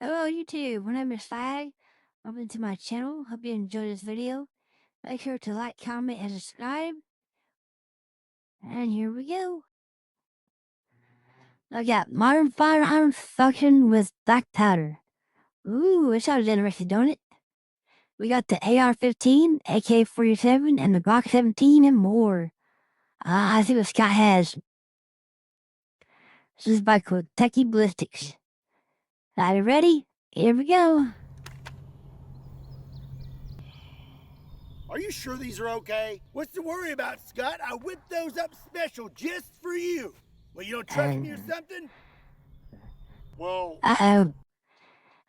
Hello YouTube, my name is Fag. Welcome to my channel. Hope you enjoyed this video. Make sure to like, comment, and subscribe. And here we go. I got modern firearms function with black powder. Ooh, it sounds interesting, don't it? We got the AR-15, AK-47, and the Glock 17 and more. I see what Scott has. This is by Kentucky Ballistics. Are you ready? Here we go. Are you sure these are okay? What's to worry about, Scott? I whipped those up special just for you. Well, you don't trust me or something? Well,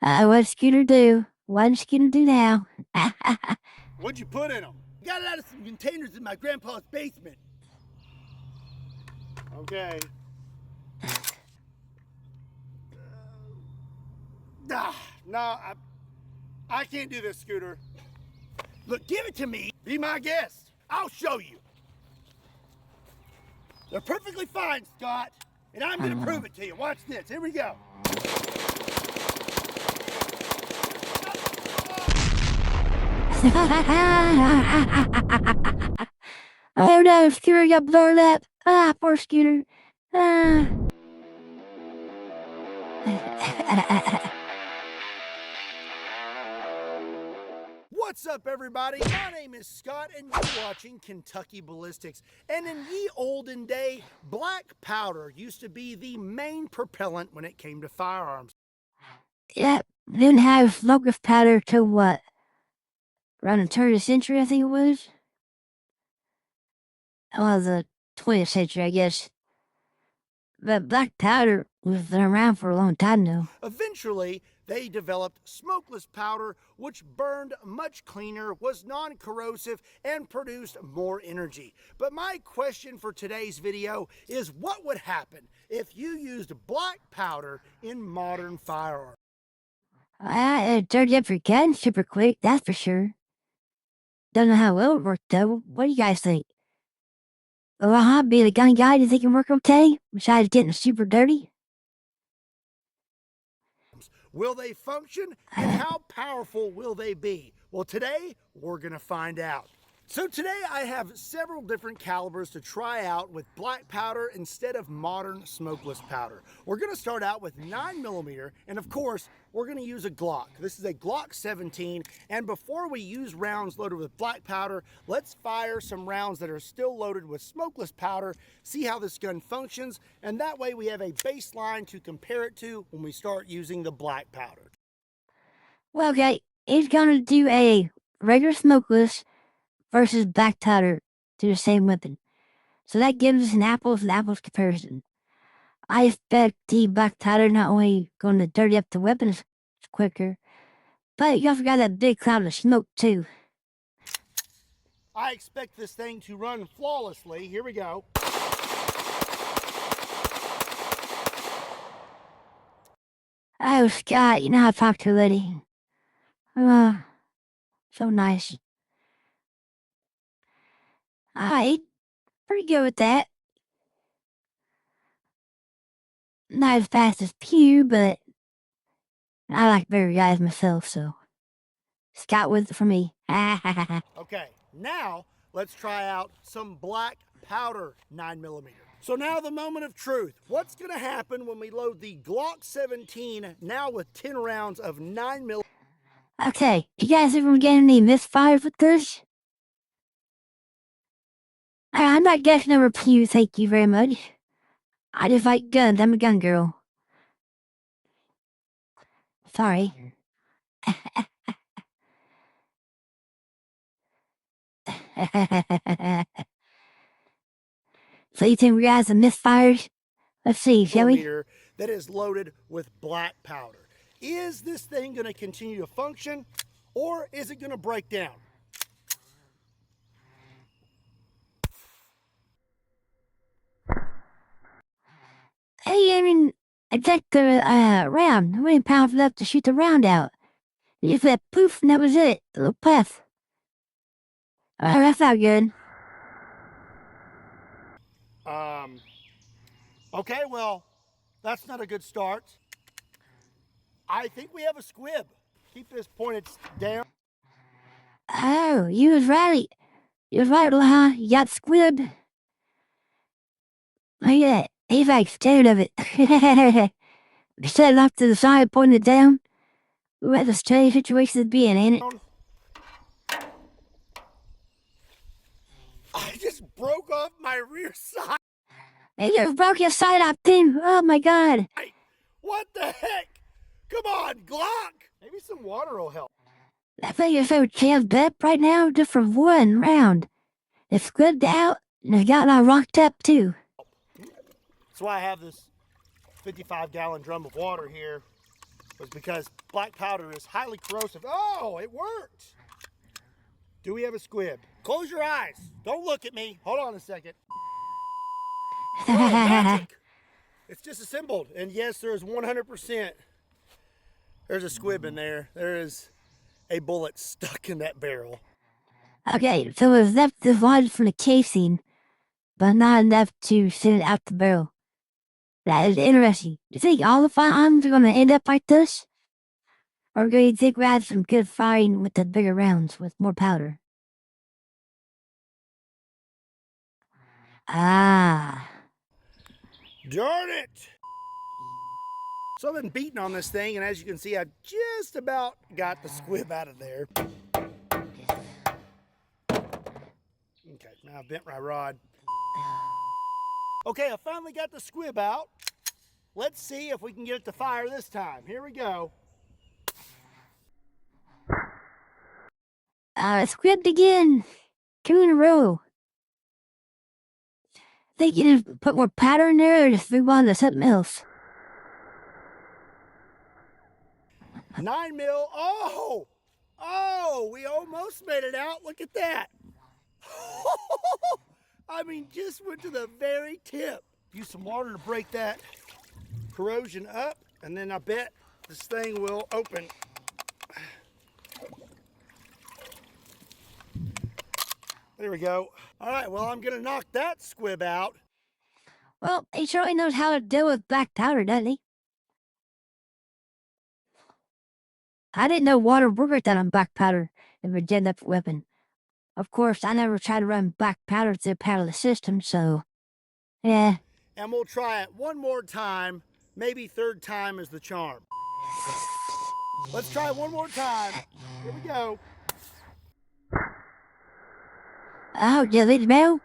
What's Scooter do? What's Scooter do now? what'd you put in them? Got it out of some containers in my grandpa's basement. Okay. No, I can't do this, Scooter. Look, give it to me. Be my guest. I'll show you. They're perfectly fine, Scott. And I'm going to prove it to you. Watch this. Here we go. Oh no, Scooter got blown up. Poor Scooter. What's up, everybody? My name is Scott, and you're watching Kentucky Ballistics. And in ye olden day, black powder used to be the main propellant when it came to firearms. Yep, didn't have smokeless powder till what? Around the turn of the century, I think it was. Well, the 20th century, I guess. But black powder was been around for a long time now. Eventually, they developed smokeless powder, which burned much cleaner, was non-corrosive, and produced more energy. But my question for today's video is, what would happen if you used black powder in modern firearms? It turned up your gun super quick, that's for sure. Don't know how well it worked though. What do you guys think? Well, being a gun guy, do you think it can work okay? Besides getting super dirty? Will they function, and how powerful will they be? Well, today we're going to find out. So today I have several different calibers to try out with black powder instead of modern smokeless powder. We're going to start out with 9mm, and of course we're going to use a Glock. This is a Glock 17, and before we use rounds loaded with black powder, let's fire some rounds that are still loaded with smokeless powder, see how this gun functions, and that way we have a baseline to compare it to when we start using the black powder. Well, okay, it's gonna do a regular smokeless versus black powder to the same weapon. So that gives us an apples and apples comparison. I expect the black powder not only going to dirty up the weapons quicker, but you also got that big cloud of smoke too. I expect this thing to run flawlessly. Here we go. Oh, Scott, you know how to talk to a lady. So nice. Alright, pretty good with that. Not as fast as Pew, but I like bigger guys myself, so Scott wins it for me. Okay, now let's try out some black powder 9mm. So now the moment of truth. What's going to happen when we load the Glock 17 now with 10 rounds of 9mm? Okay, you guys ever get any misfires with this? I'm not guessing over Pew, thank you very much. I just like guns, I'm a gun girl. Sorry. So you think we got some misfires? Let's see, shall we? That is loaded with black powder. Is this thing going to continue to function, or is it going to break down? Hey, I mean, I checked the round. How many pounds left to shoot the round out? Just that poof, and that was it. A little puff. That's not good. Okay, well, that's not a good start. I think we have a squib. Keep this pointed down. Oh, you was right. You was right, huh? You got squid. Look at that. He's like scared of it. Set it off to the side, pointing it down. Ooh, that's a strange situation to be in, ain't it? I just broke off my rear side. Hey, you broke your side off, Tim. Oh my god. What the heck? Come on, Glock. Maybe some water will help. I think your favorite chance bet right now just for one round. It's squibbed out and it's got all rocked up too. That's why I have this 55-gallon drum of water here, was because black powder is highly corrosive. Oh, it worked. Do we have a squib? Close your eyes. Don't look at me. Hold on a second. Oh, magic. It's disassembled. And yes, there's 100%. There's a squib in there. There is a bullet stuck in that barrel. Okay, so it's left divided from the casing, but not enough to send it out the barrel. That is interesting. Do you think all the firearms are going to end up like this? Or do you think we had some good firing with the bigger rounds with more powder? Ah. Darn it! So I've been beating on this thing, and as you can see, I just about got the squib out of there. Okay, now I bent my rod. Okay, I finally got the squib out. Let's see if we can get it to fire this time. Here we go. Squibbed again. 2 in a row. Think you just put more powder in there or just move on to something else? 9 mil. Oh! Oh, we almost made it out. Look at that. I mean, just went to the very tip. Use some water to break that corrosion up, and then I bet this thing will open. There we go. All right, well, I'm going to knock that squib out. Well, he certainly knows how to deal with black powder, doesn't he? I didn't know water worked out on black powder in a deadly weapon. Of course, I never tried to run black powder through a powderless system, so yeah. And we'll try it one more time. Maybe third time is the charm. Let's try one more time. Here we go. Oh, did you leave the barrel?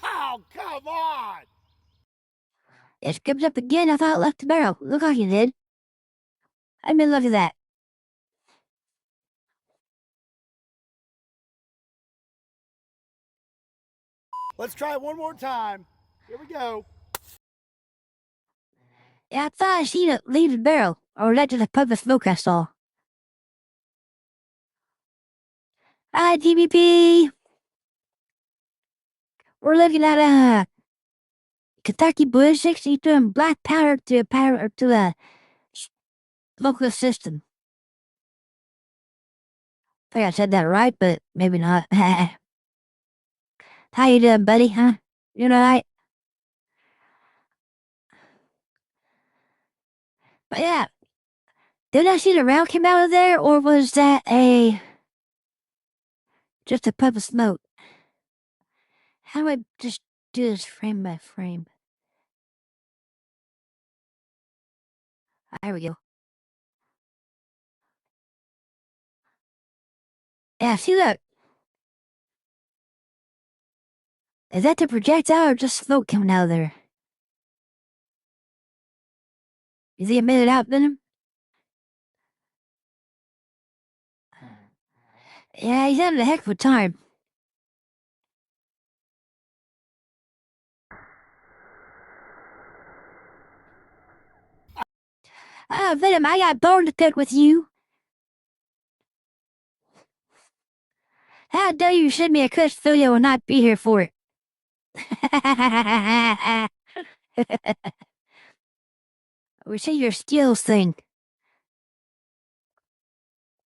Oh, come on! It skipped up again. I thought it left the barrel. Look like it did. I mean, look at that. Let's try one more time. Here we go. Yeah, I thought I seen it leave the barrel, or that just a puff of smoke I saw. Hi, TBP. We're looking at a Kentucky Ballistics. He's doing black powder to a smokeless system. I think I said that right, but maybe not. How you doing, buddy? Huh? You know, But yeah, did I see the round come out of there, or was that just a puff of smoke? How do I just do this frame by frame? There we go. Yeah, see that? Is that the projectile or just smoke coming out of there? Is he emitted out venom? Yeah, he's having a heck of a time. Ah, Venom, I got a bone to pick with you. How dare you send me a cuss video and not be here for it? We see your skills thing.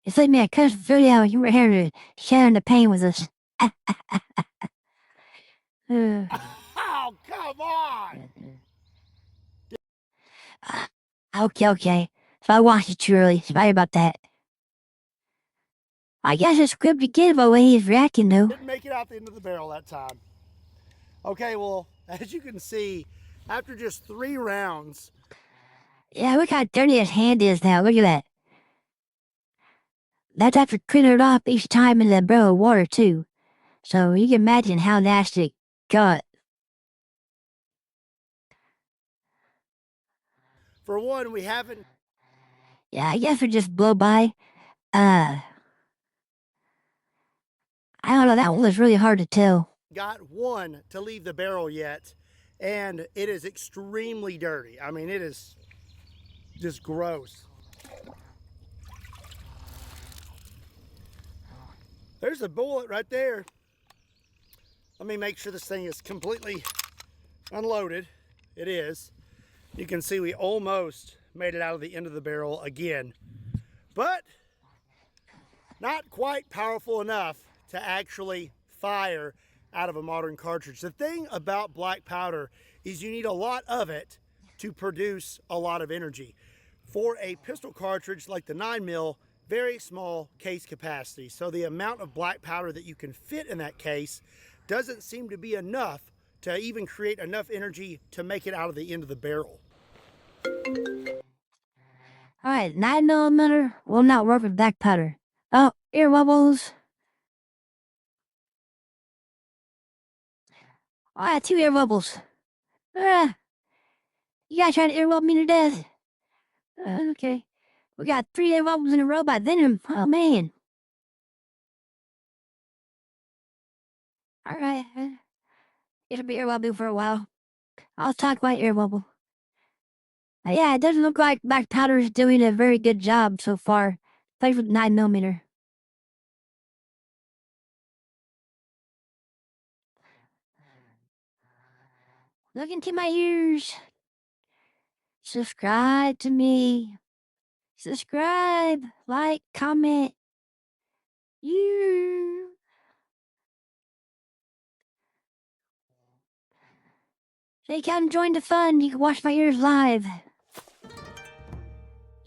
You sent me a cuss video and you were here sharing the pain with us. Oh, come on! Okay. So I watched it too early. Sorry about that. I guess it's scripted giveaway he's reacting though. Didn't make it out the end of the barrel that time. Okay, well, as you can see, after just 3 rounds. Yeah, look how dirty his hand is now. Look at that. That's after cleaning it off each time in the barrel of water too. So you can imagine how nasty it got. For one, we haven't. Yeah, I guess we just blow by. I don't know, that one was really hard to tell. Got one to leave the barrel yet, and it is extremely dirty. I mean, it is just gross. There's a bullet right there. Let me make sure this thing is completely unloaded. It is. You can see we almost made it out of the end of the barrel again, but not quite powerful enough to actually fire out of a modern cartridge. The thing about black powder is you need a lot of it to produce a lot of energy. For a pistol cartridge like the 9mm, very small case capacity. So the amount of black powder that you can fit in that case doesn't seem to be enough to even create enough energy to make it out of the end of the barrel. Alright, 9mm will not work with black powder. Oh, ear wobbles. Oh, I had 2 ear wobbles. You guys trying to ear wobble me to death? Okay. We got 3 ear wobbles in a row by Venom. Oh, man. Alright. It'll be ear wobble for a while. I'll talk about ear wobble. Yeah, it doesn't look like black powder is doing a very good job so far. Especially with 9mm. Look into my ears. Subscribe to me. Subscribe, like, comment. You. Say, come join the fun. You can watch my ears live.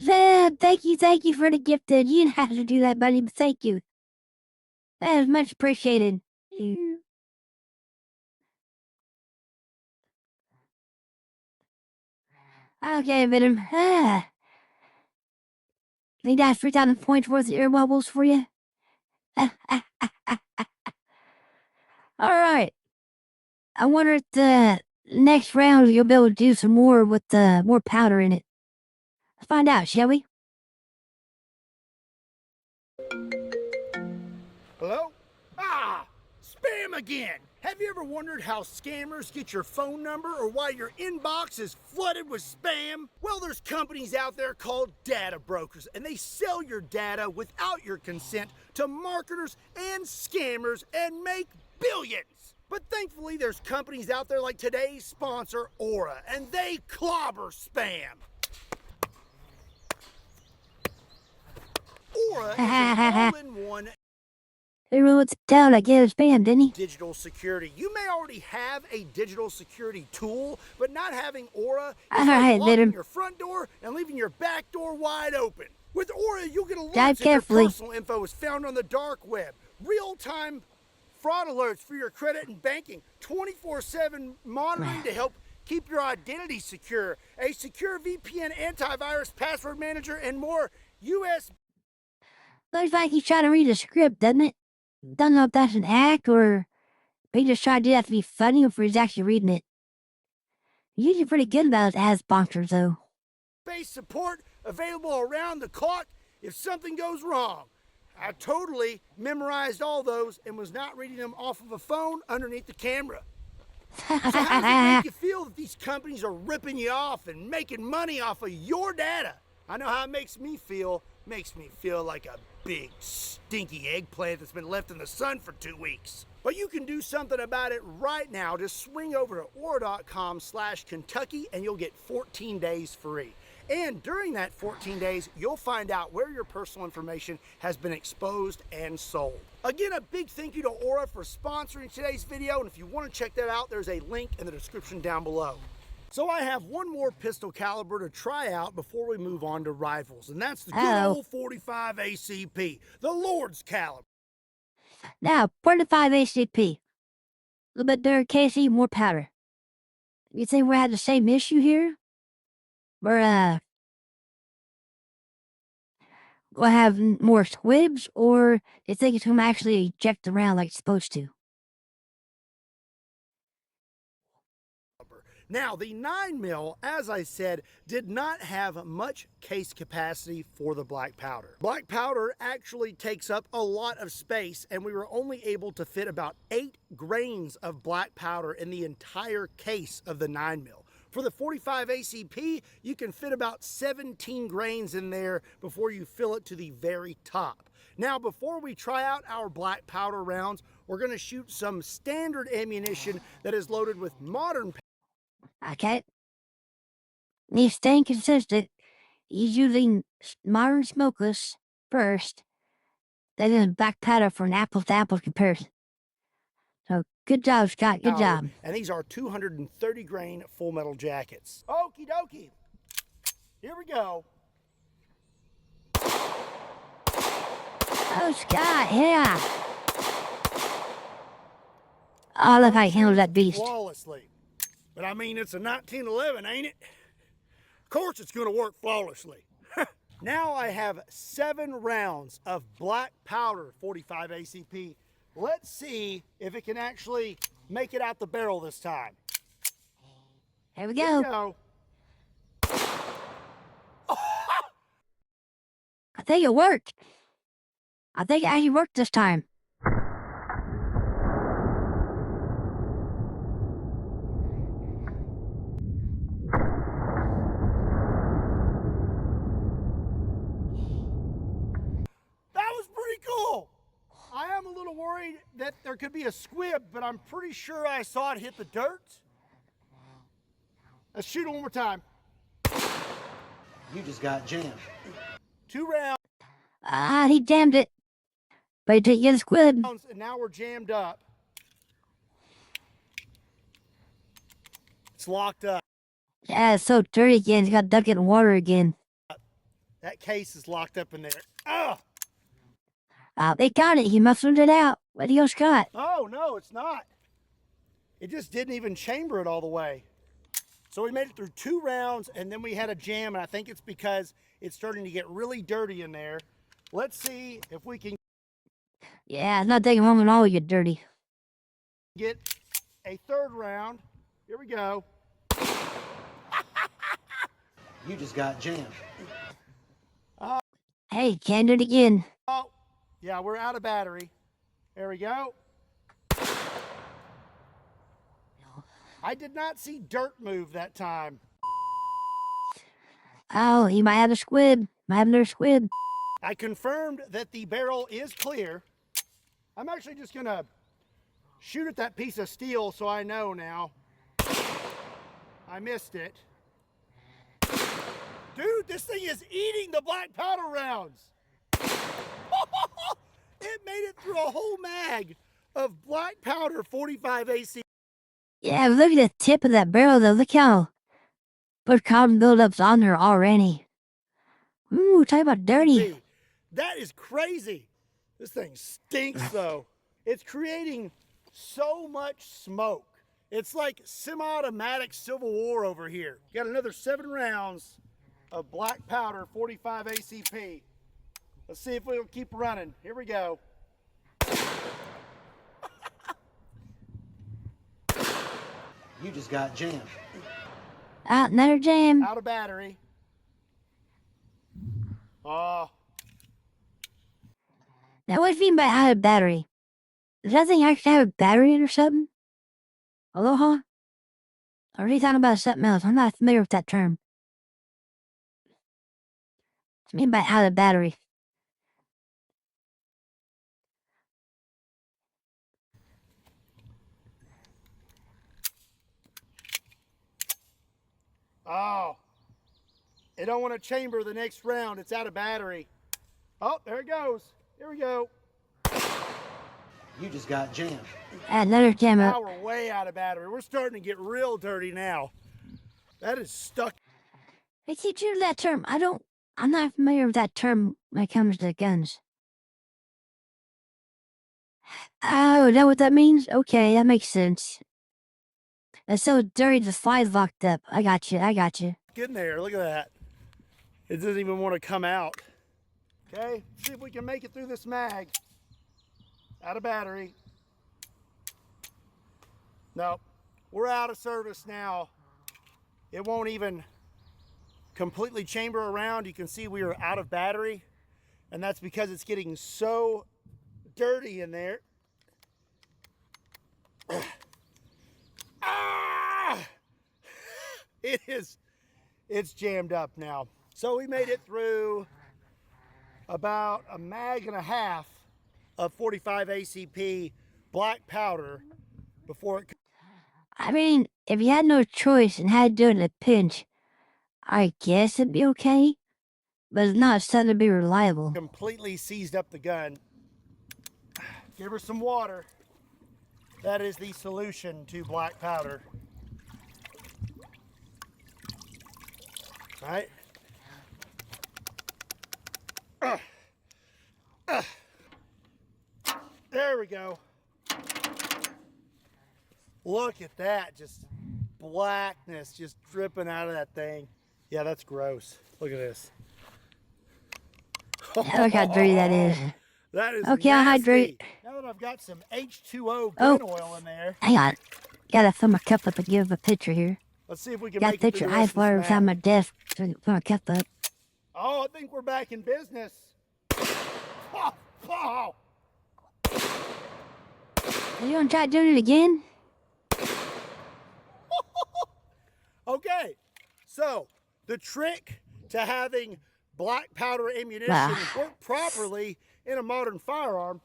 Zeb, thank you for the gifted. You didn't have to do that, buddy, but thank you. That is much appreciated. Okay, Venom. Think that's 3,000 points worth of ear wobbles for you? Alright. I wonder if the next round you'll be able to do some more with more powder in it. Let's find out, shall we? Hello? Ah, spam again. Have you ever wondered how scammers get your phone number or why your inbox is flooded with spam? Well, there's companies out there called data brokers, and they sell your data without your consent to marketers and scammers and make billions. But thankfully, there's companies out there like today's sponsor, Aura, and they clobber spam. Aura is an all-in-one Everyone wants to tell I gave spam, didn't he? digital security. You may already have a digital security tool, but not having Aura is Alright, like locking Venom. your front door and leaving your back door wide open. With Aura, you'll get Drive alerts if your carefully. personal info is found on the dark web. Real-time fraud alerts for your credit and banking. 24/7 monitoring to help keep your identity secure. A secure VPN, antivirus, password manager, and more. US Looks like he's trying to read a script, doesn't it? Don't know if that's an act or if he just tried to do that to be funny or if he's actually reading it. He's usually pretty good about his ad sponsors, though. based support available around the clock if something goes wrong. I totally memorized all those and was not reading them off of a phone underneath the camera. So how does it make you feel that these companies are ripping you off and making money off of your data? I know how it makes me feel. Makes me feel like a big stinky eggplant that's been left in the sun for 2 weeks. But you can do something about it right now. Just swing over to Aura.com/Kentucky and you'll get 14 days free. And during that 14 days, you'll find out where your personal information has been exposed and sold. Again, a big thank you to Aura for sponsoring today's video. And if you want to check that out, there's a link in the description down below. So I have one more pistol caliber to try out before we move on to rifles, and that's the good Uh-oh. old 45 ACP, the Lord's caliber. Now, 45 ACP. A little bit better KC, more powder. You think we had the same issue here? We'll have more squibs, or you think it's going to actually eject around like it's supposed to? Now, the 9mm, as I said, did not have much case capacity for the black powder. Black powder actually takes up a lot of space, and we were only able to fit about 8 grains of black powder in the entire case of the 9mm. For the 45 ACP, you can fit about 17 grains in there before you fill it to the very top. Now, before we try out our black powder rounds, we're going to shoot some standard ammunition that is loaded with modern Okay. He's staying consistent. He's using modern smokeless first, then black powder for an apples-to-apples comparison. So, good job, Scott. Good powder, job. and these are 230 grain full metal jackets. Okie dokie. Here we go. Oh, Scott, yeah. Oh, look how he handles that beast. Flawlessly. But I mean, it's a 1911, ain't it? Of course it's going to work flawlessly. Now I have 7 rounds of black powder 45 ACP. Let's see if it can actually make it out the barrel this time. Here we go. Here we go. I think it worked. I think it actually worked this time. That was pretty cool. I am a little worried that there could be a squib, but I'm pretty sure I saw it hit the dirt. Let's shoot it one more time. You just got jammed. 2 rounds. Ah, he jammed it. But he didn't get a squib. And now we're jammed up. It's locked up. Yeah, it's so dirty again. He's got to duck it in water again. That case is locked up in there. Ah! They got it. He muscled it out. What do you got? Oh, no, it's not. It just didn't even chamber it all the way. So we made it through 2 rounds, and then we had a jam, and I think it's because it's starting to get really dirty in there. Let's see if we can Yeah, it's not taking long at all to get dirty. get a 3rd round. Here we go. You just got jammed. Hey, can't do it again. Oh, yeah, we're out of battery. There we go. I did not see dirt move that time. Oh, he might have a squib. Might have another squib. I confirmed that the barrel is clear. I'm actually just gonna shoot at that piece of steel so I know now. I missed it. Dude, this thing is eating the black powder rounds. It made it through a whole mag of black powder 45 AC. Yeah, look at the tip of that barrel though. Look how much carbon buildup's on there already. Ooh, talk about dirty. That is crazy. This thing stinks though. It's creating so much smoke. It's like semi-automatic Civil War over here. Got another 7 rounds of black powder 45 ACP. Let's see if we'll keep running. Here we go. You just got jammed. Another jam. Out of battery. Oh. Now, what do you mean by out of battery? Does that thing actually have a battery in it or something? Aloha? Or are you talking about something else? I'm not familiar with that term. What do you mean by out of battery? Oh. It don't want to chamber the next round. It's out of battery. Oh, there it goes. Here we go. You just got jammed. Another jam Now up. we're way out of battery. We're starting to get real dirty now. That is stuck. Hey, keep you that term. I'm not familiar with that term when it comes to guns. Oh, is that what that means? Okay, that makes sense. It's so dirty the slide's locked up. I got you. Get in there. Look at that. It doesn't even want to come out. Okay, see if we can make it through this mag. Out of battery. Nope, we're out of service now. It won't even completely chamber around. You can see we are out of battery, and that's because it's getting so dirty in there. Ah! It's jammed up now. So we made it through about a mag and a half of 45 ACP black powder before it. I mean, if you had no choice and had to do it in a pinch, I guess it'd be okay. But it's not something to be reliable. Completely seized up the gun. Give her some water. That is the solution to black powder. All right. There we go. Look at that, just blackness just dripping out of that thing. Yeah, that's gross. Look at this. Look how dirty that is. That is Okay, I'll hydrate. Now that I've got some H2O Oh. gun oil in there, Hang on. Gotta fill my cup up and give a picture here. let's see if we can Got a make it picture through the of rest ice of water this beside mag. my desk so I can fill my cup up. Oh, I think we're back in business. Oh. Are you gonna try doing it again? Okay, so the trick to having black powder ammunition work properly in a modern firearm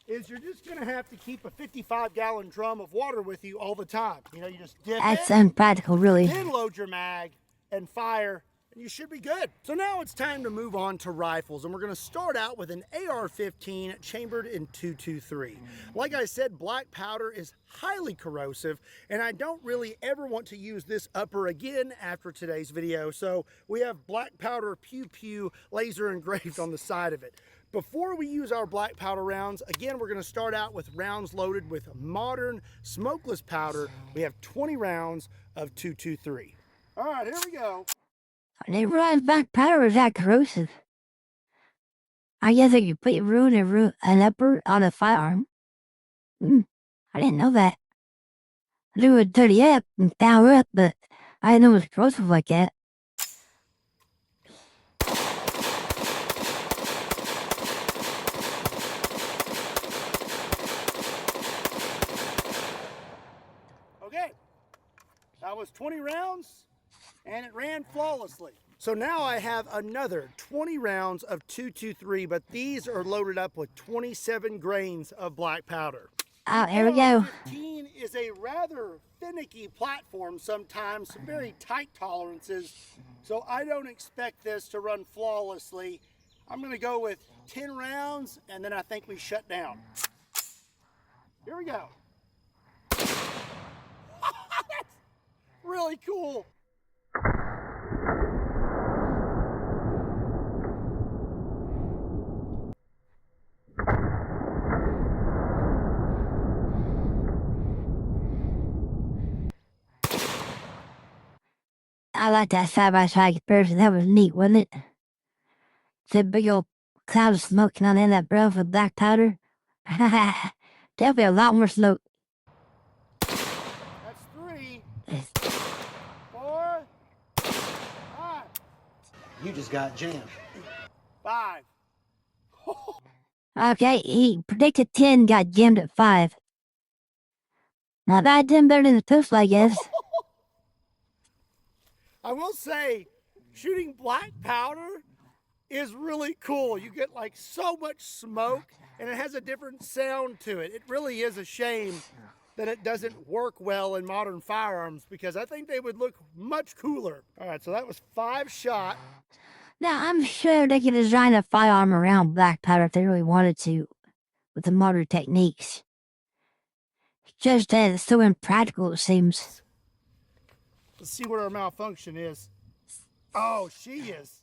is you're just gonna have to keep a 55-gallon drum of water with you all the time. You know, you just dip That's it, unpractical, really. then load your mag and fire, and you should be good. So now it's time to move on to rifles, and we're gonna start out with an AR-15 chambered in .223. Like I said, black powder is highly corrosive, and I don't really ever want to use this upper again after today's video. So we have black powder pew pew laser engraved on the side of it. Before we use our black powder rounds, again, we're gonna start out with rounds loaded with modern smokeless powder. We have 20 rounds of .223. All right, here we go. I never realized black powder was that corrosive. I guess I could put an upper on a firearm. I didn't know that. I knew it would dirty up and power up, but I didn't know it was corrosive like that. Okay, that was 20 rounds, and it ran flawlessly. So now I have another 20 rounds of .223, but these are loaded up with 27 grains of black powder. Oh, here we go. AR-15 is a rather finicky platform sometimes, some very tight tolerances, so I don't expect this to run flawlessly. I'm gonna go with 10 rounds, and then I think we shut down. Here we go. That's really cool. I like that side-by-side comparison. That was neat, wasn't it? It's a big old cloud of smoke coming on in that barrel with black powder. There'll be a lot more smoke. That's 3, 4, 5. You just got jammed. 5. Okay, he predicted 10, got jammed at 5. Not bad, 10 better than the pistol, I guess. I will say, shooting black powder is really cool. You get like so much smoke, and it has a different sound to it. It really is a shame that it doesn't work well in modern firearms, because I think they would look much cooler. All right, so that was 5 shot. Now, I'm sure they could design a firearm around black powder if they really wanted to, with the modern techniques. Just that it's so impractical, it seems. Let's see what our malfunction is. Oh, she is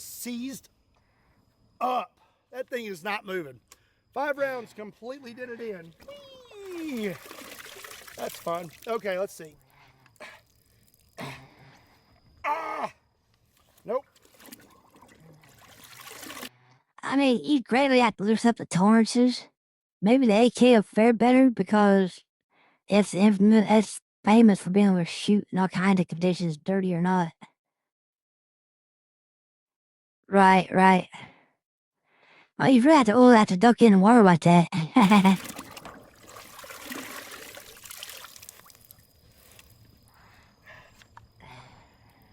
seized up. That thing is not moving. 5 rounds completely did it in. Whee! That's fun. Okay, let's see. Ah! Nope. I mean, you'd greatly have to loosen up the tolerances. Maybe the AK will fare better because it's famous for being able to shoot in all kinds of conditions, dirty or not. Right. Well, you really have to duck in the water like that.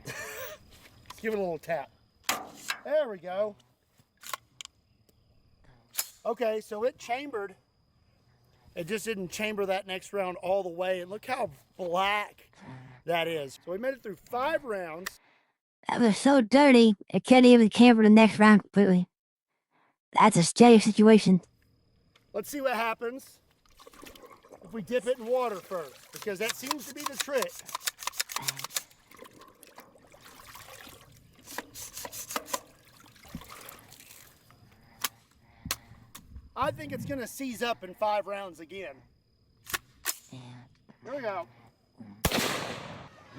Let's give it a little tap. There we go. Okay, so it chambered. It just didn't chamber that next round all the way. And look how black that is. So we made it through 5 rounds. That was so dirty, it couldn't even camber the next round completely. That's a scary situation. Let's see what happens if we dip it in water first, because that seems to be the trick. I think it's going to seize up in 5 rounds again. Here we go.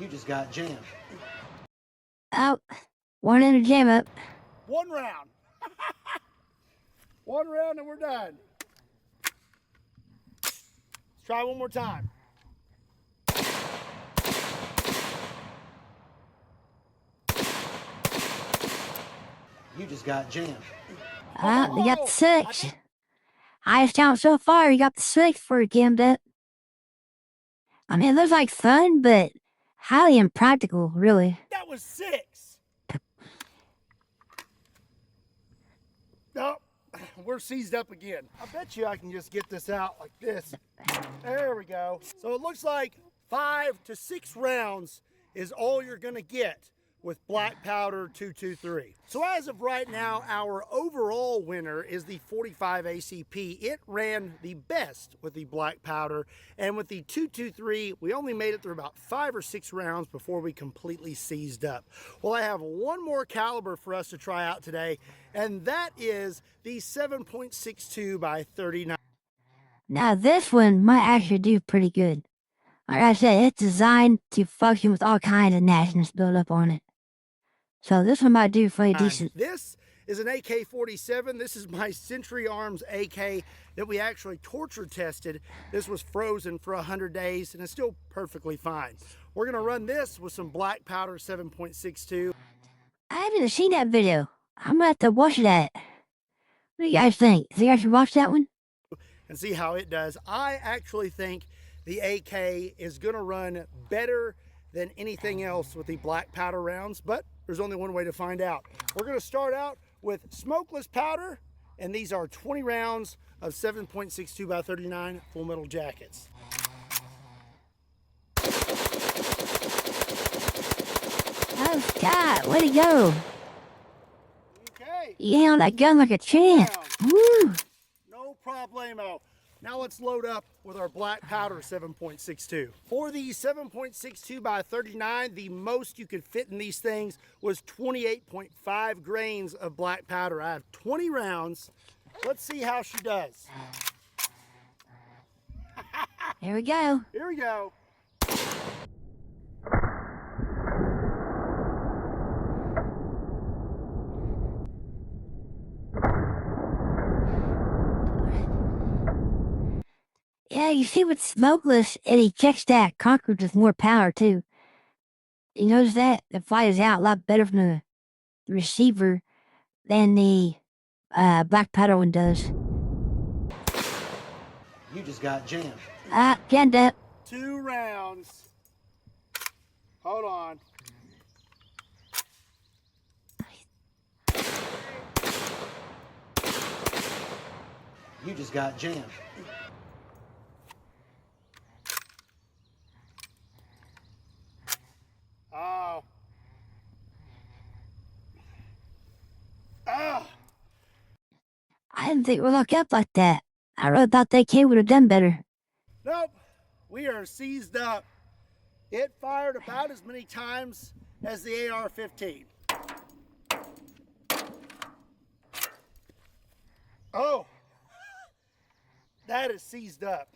You just got jammed. Oh, one in a jam up. 1 round. 1 round and we're done. Let's try one more time. You just got jammed. You got the 6. Highest count so far, you got the 6 for a jammed up. I mean, it looks like fun, but highly impractical, really. That was 6. Oh, we're seized up again. I bet you I can just get this out like this. There we go. So it looks like 5 to 6 rounds is all you're gonna get with Black Powder 223. So as of right now, our overall winner is the 45 ACP. It ran the best with the Black Powder, and with the 223, we only made it through about 5 or 6 rounds before we completely seized up. Well, I have one more caliber for us to try out today, and that is the 7.62 by 39. Now, this one might actually do pretty good. Like I said, it's designed to function with all kinds of nastiness built up on it. So this one might do pretty decent. This is an AK-47. This is my Century Arms AK that we actually torture tested. This was frozen for 100 days and it's still perfectly fine. We're gonna run this with some Black Powder 7.62. I haven't seen that video. I'm gonna have to watch that. What do you guys think? Think I should watch that one? And see how it does. I actually think the AK is gonna run better than anything else with the Black Powder rounds, but there's only one way to find out. We're gonna start out with smokeless powder, and these are 20 rounds of 7.62 by 39 full metal jackets. Oh, Scott, way to go. Okay. You held that gun like a champ. Woo! No problemo. Now let's load up with our Black Powder 7.62. For the 7.62 by 39, the most you could fit in these things was 28.5 grains of Black Powder. I have 20 rounds. Let's see how she does. Here we go. Here we go. Yeah, you see with smokeless, it ejects that cartridge with more power too. You notice that? It flies out a lot better from the receiver than the Black Powder one does. You just got jammed. Jammed up. 2 rounds. Hold on. You just got jammed. Oh. Ah. I didn't think we'd look up like that. I really thought that kid would have done better. Nope. We are seized up It fired about as many times as the AR-15. Oh, that is seized up.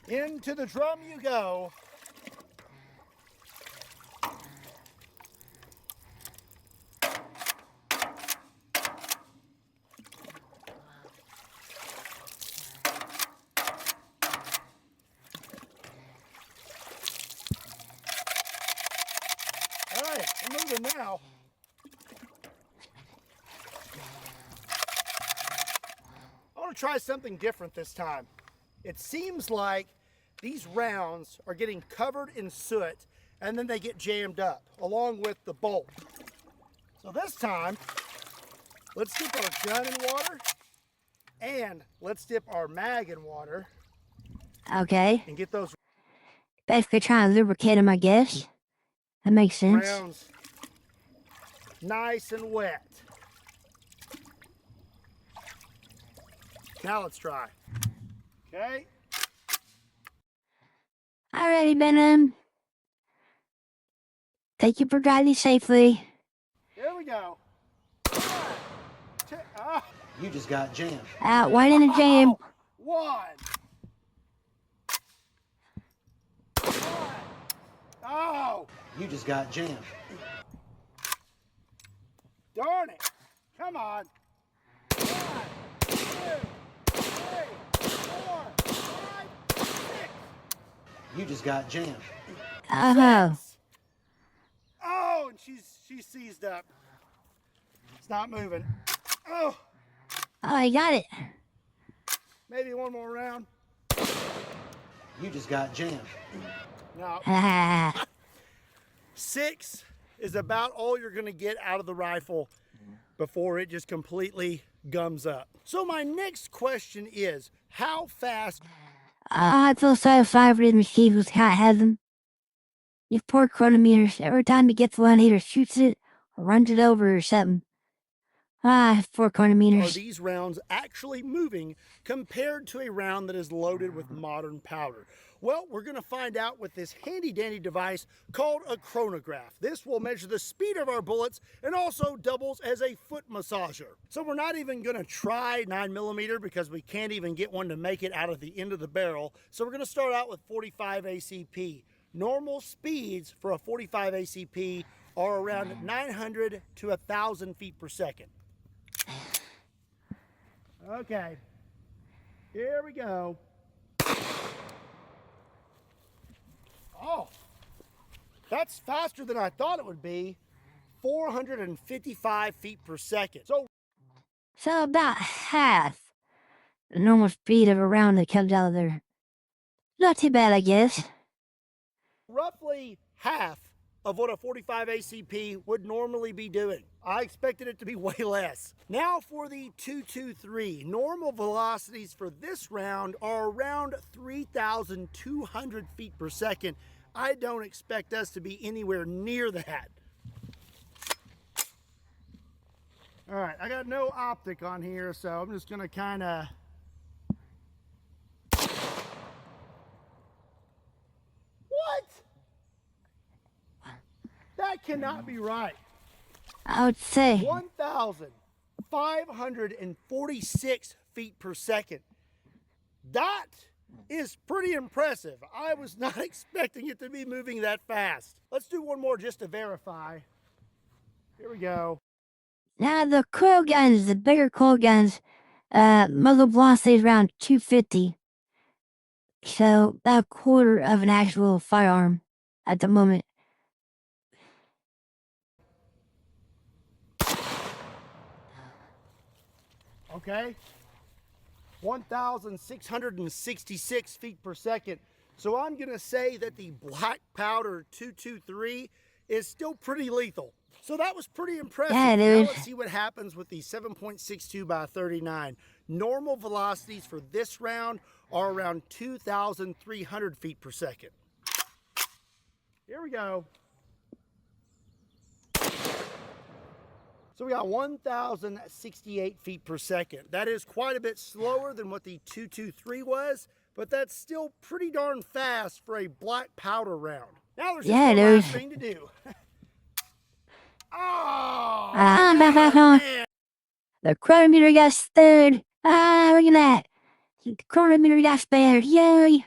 Into the drum you go. All right, I'm moving now. I want to try something different this time. It seems like these rounds are getting covered in soot and then they get jammed up along with the bolt. So this time, let's dip our gun in water and let's dip our mag in water Okay. and get those Basically trying to lubricate them, I guess. That makes sense. rounds nice and wet. Now let's try. Okay. Alrighty, Venom. Thank you for driving safely. Here we go. Oh. You just got jammed. Out, right in the jam. One. Oh, You just got jammed. darn it. Come on. 1, 2, 3, 4, 5, 6. You just got jammed. Oh. Oh, and she's seized up. It's not moving. Oh, Oh, I got it. maybe one more round. You just got jammed. No. Ah. 6 is about all you're gonna get out of the rifle before it just completely gums up. So my next question is, how fast? I feel satisfied with the machine who's can't have them. You poor chronometers, every time he gets one, he either shoots it or runs it over or something. Ah, poor Are chronometers. these rounds actually moving compared to a round that is loaded with modern powder? Well, we're going to find out with this handy dandy device called a chronograph. This will measure the speed of our bullets and also doubles as a foot massager. So we're not even going to try 9mm because we can't even get one to make it out of the end of the barrel. So we're going to start out with 45 ACP. Normal speeds for a 45 ACP are around 900 to 1,000 feet per second. Okay, here we go. Oh, that's faster than I thought it would be. 455 feet per second. So about half the normal speed of a round that comes out of there. Not too bad, I guess. Roughly half of what a 45 ACP would normally be doing. I expected it to be way less. Now for the 223. Normal velocities for this round are around 3,200 feet per second. I don't expect us to be anywhere near that. All right, I got no optic on here, so I'm just gonna kind of What? That cannot be right. I would say. 1,546 feet per second. That is pretty impressive. I was not expecting it to be moving that fast. Let's do one more just to verify. Here we go. Now the coil guns, the bigger coil guns, muzzle velocity is around 250. So about a quarter of an actual firearm at the moment. Okay. 1,666 feet per second. So I'm going to say that the black powder 223 is still pretty lethal. So that was pretty impressive. Yeah, it now is. let's see what happens with the 7.62 by 39. Normal velocities for this round are around 2,300 feet per second. Here we go. So we got 1,068 feet per second. That is quite a bit slower than what the 223 was, but that's still pretty darn fast for a black powder round. Now there's just Yeah, one there's. last thing to do. Oh, Ah, the chronometer got spared. Ah, look at that. The chronometer got spared. Yay.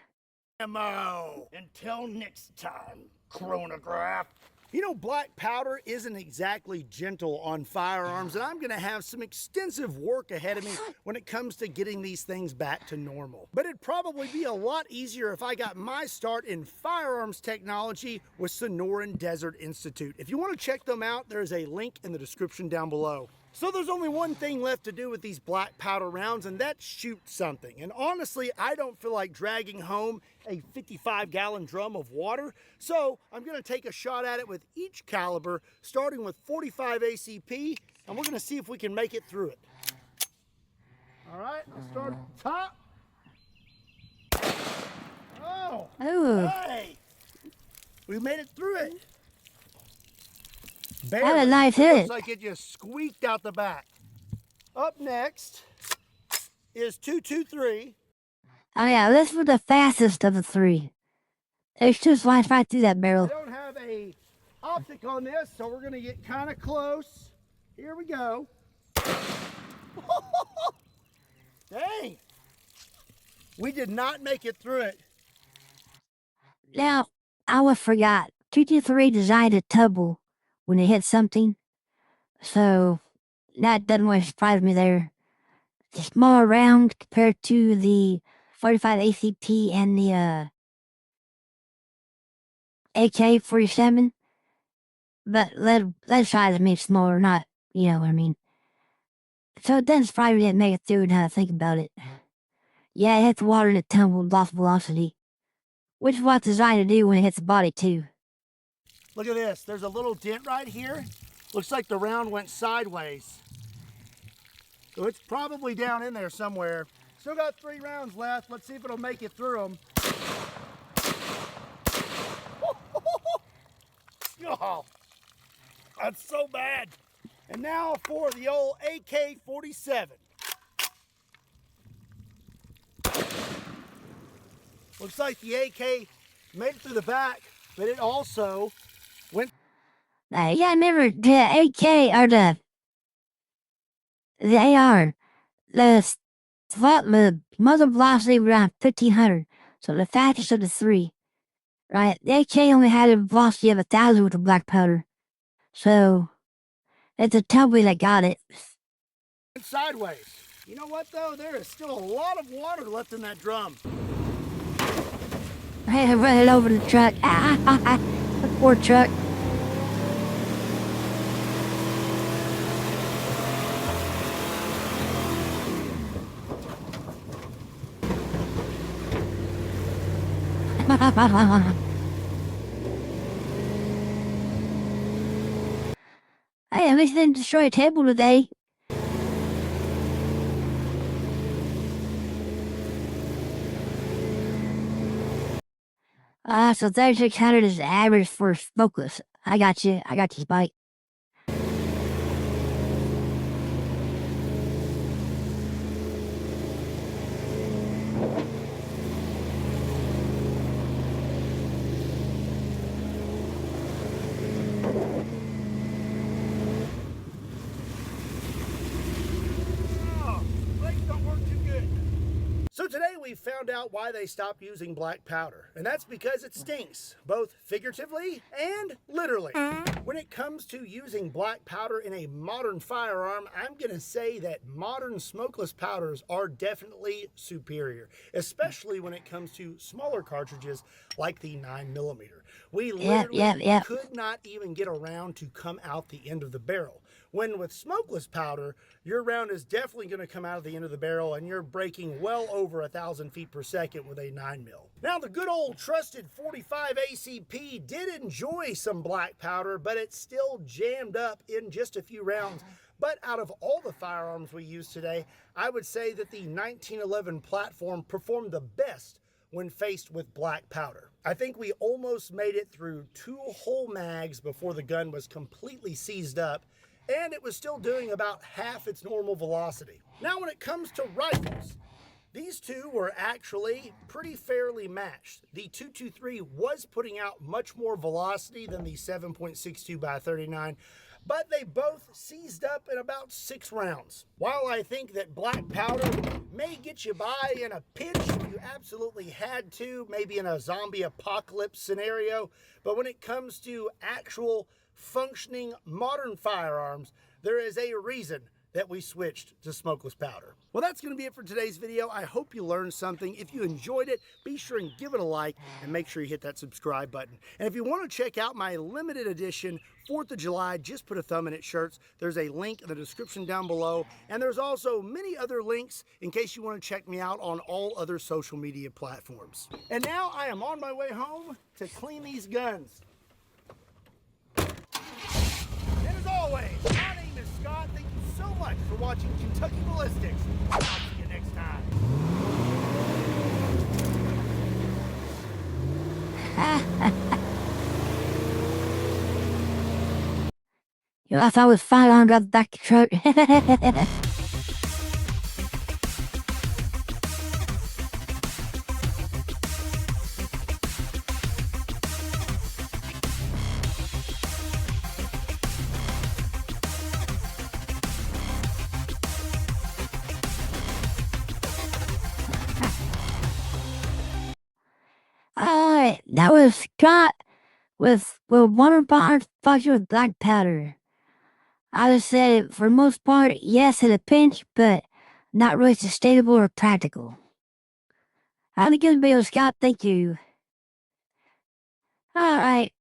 ammo. Until next time, chronograph. You know, black powder isn't exactly gentle on firearms, and I'm going to have some extensive work ahead of me when it comes to getting these things back to normal. But it'd probably be a lot easier if I got my start in firearms technology with Sonoran Desert Institute. If you want to check them out, there's a link in the description down below. So there's only one thing left to do with these black powder rounds, and that's shoot something. And honestly, I don't feel like dragging home a 55-gallon drum of water, so I'm gonna take a shot at it with each caliber, starting with 45 ACP, and we're gonna see if we can make it through it. All right, I'll start at the top. Oh, Ooh. hey, we made it through it. That Barely. was a nice It hit. looks like it just squeaked out the back. Up next is 223. Oh yeah, this was the fastest of the three. It just flies right through that I barrel. don't have a optic on this, so we're gonna get kind of close. Here we go. Dang. We did not make it through it. Now, I almost forgot. 223 designed a tumble when it hit something. So that doesn't really surprise me there. The smaller round compared to the 45 ACP and the AK-47. But lead size means smaller, not, you know what I mean. So it doesn't surprise me that it make it through now I think about it. Yeah, it hits the water and it tumbled, lost velocity. Which is what it's designed to do when it hits the body too. Look at this. There's a little dent right here. Looks like the round went sideways. So it's probably down in there somewhere. Still got 3 rounds left. Let's see if it'll make it through them. Oh, that's so bad. And now for the old AK-47. Looks like the AK made it through the back, but it also went. Yeah, I remember the AK or the AR. The muzzle velocity was around 1500, so the fastest of the three. Right, the AK only had a velocity of 1000 with the black powder, so it's a tumble that got it. Sideways. You know what though? There is still a lot of water left in that drum. I had to run it over the truck. The poor truck. Hey, at least I didn't destroy a table today. So 3600 is the average for smokeless. I got you, Spike. Oh, brakes don't work too good. So today we found out why they stopped using black powder, and that's because it stinks, both figuratively and literally. When it comes to using black powder in a modern firearm, I'm gonna say that modern smokeless powders are definitely superior, especially when it comes to smaller cartridges like the 9mm. We literally could not even get a round to come out the end of the barrel. When with smokeless powder, your round is definitely going to come out of the end of the barrel and you're breaking well over 1,000 feet per second with a 9mm. Now the good old trusted 45 ACP did enjoy some black powder, but it still jammed up in just a few rounds. But out of all the firearms we use today, I would say that the 1911 platform performed the best when faced with black powder. I think we almost made it through 2 whole mags before the gun was completely seized up, and it was still doing about half its normal velocity. Now when it comes to rifles, These two were actually pretty fairly matched. The 223 was putting out much more velocity than the 7.62 by 39, but they both seized up in about 6 rounds. While I think that black powder may get you by in a pinch if you absolutely had to, maybe in a zombie apocalypse scenario, but when it comes to actual functioning modern firearms, there is a reason that we switched to smokeless powder. Well, that's going to be it for today's video. I hope you learned something. If you enjoyed it, be sure and give it a like and make sure you hit that subscribe button. And if you want to check out my limited edition 4th of July, just put a thumb in it shirts, there's a link in the description down below. And there's also many other links in case you want to check me out on all other social media platforms. And now I am on my way home to clean these guns. And as always, my name is Scott. Thank you so much for watching Kentucky Ballistics. I'll see you next time. You know, I thought I was 500 back to church. Alright, that was Scott with one bar function with black powder. I would say for the most part, yes at a pinch, but not really sustainable or practical. I think it's been Scott, thank you. Alright.